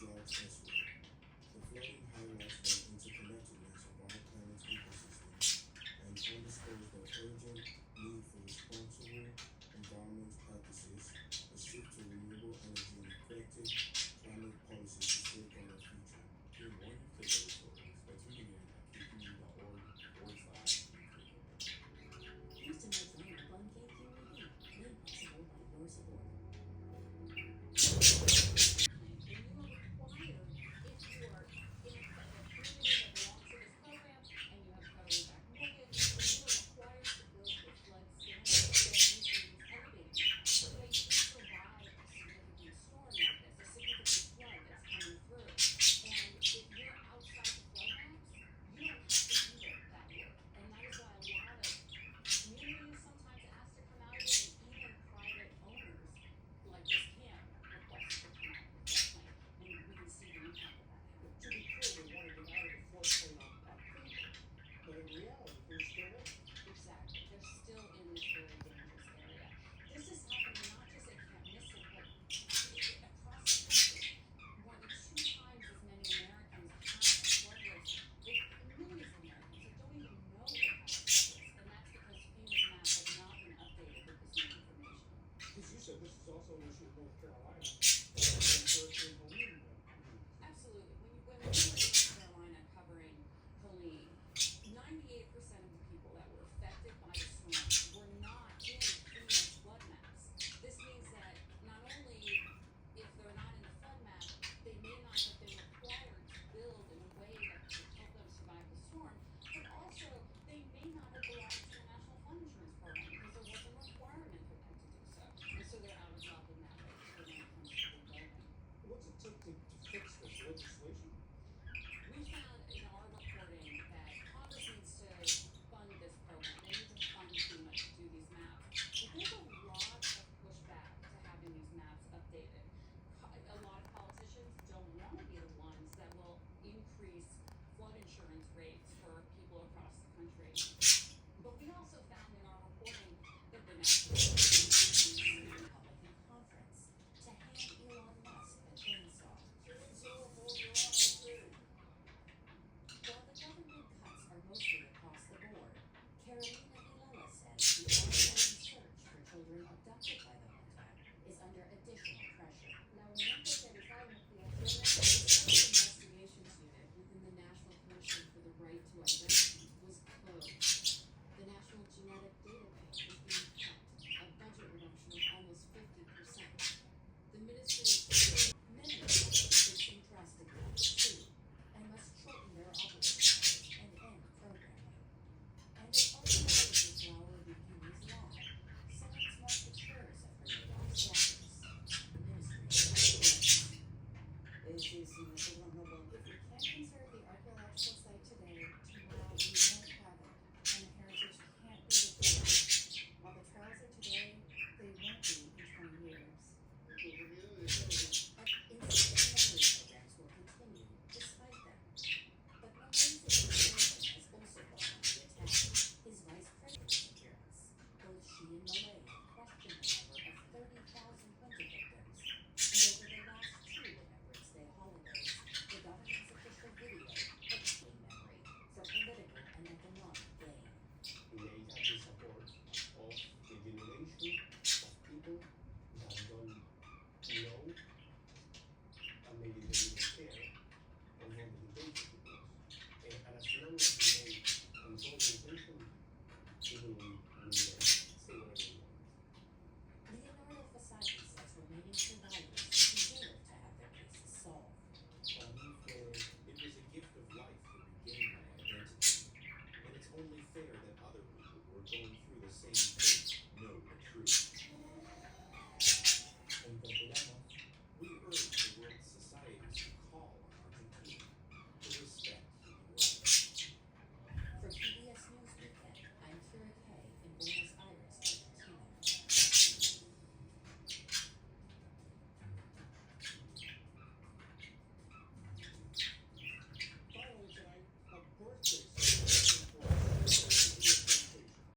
droughts elsewhere. The flooding highlights the interconnectedness of our planet's ecosystem and underscores the urgent need for responsible environment practices, a shift to renewable energy, and effective climate policies to safeguard our future. Hear more youth takeover stories by tuning in at kqed.org/youth takeover. Houston Lights lineup on KQED, made possible by your support. Then you are required, if you are in a community that belongs to this program and you have a federally backed mortgage, then you are required to build your flood standard so that you can elevate so that you can survive a significant storm like this, a significant flood that's coming through. And if you're outside the flood maps, you don't have to do that work. And that is why a lot of communities sometimes ask to come out of it, and even private owners like this camp request to come out of the floodplain. And we can see the impact of that happening. To be clear, they want to get out of the floodplain on paper, but in reality, they're still in. Exactly. They're still in this very dangerous area. This is happening not just at Camp Mystic, but across the country. More than 2 times as many Americans have a flood risk. There's millions of Americans that don't even know they have a flood risk, and that's because FEMA's map has not been updated with this new information. Because you said this is also an issue in North Carolina. Hurricane Helene. Absolutely. When we were in North Carolina covering Helene, 98% of the people that were affected by the storm were not in FEMA's flood maps. This means that not only if they're not in the flood map, they may not have been required to build in a way that could help them survive the storm, but also they may not have belonged to the National Flood Insurance Program because there was a requirement for them to do so. And so they're out of luck in that way when it comes to rebuilding. What's it take to fix this legislation? We found in our reporting that Congress needs to fund this program. They need to fund FEMA to do these maps. But there's a lot of pushback to having these maps updated. A lot of politicians don't want to be the ones that will increase flood insurance rates for people across the country. But we also found in our reporting that the National Republican conference to hand Elon Musk a chainsaw. While the government cuts are mostly across the board, Carolina Villela says the ongoing search for children abducted by the junta is under additional pressure. La Unión por Realizar Investigations Unit within the National Commission for the Right to Identity was closed. The National Genetic Database is being cut, a budget reduction of almost 50%. The ministry Many are facing drastic cuts too, and must shorten their operating hours and end programming. And if ultimately flower reviews law, science must matures at her layoff status. The ministry Es decir, nosotros no podemos. if we can't conserve the archaeological site today, tomorrow we won't have it, and the heritage can't be repaired.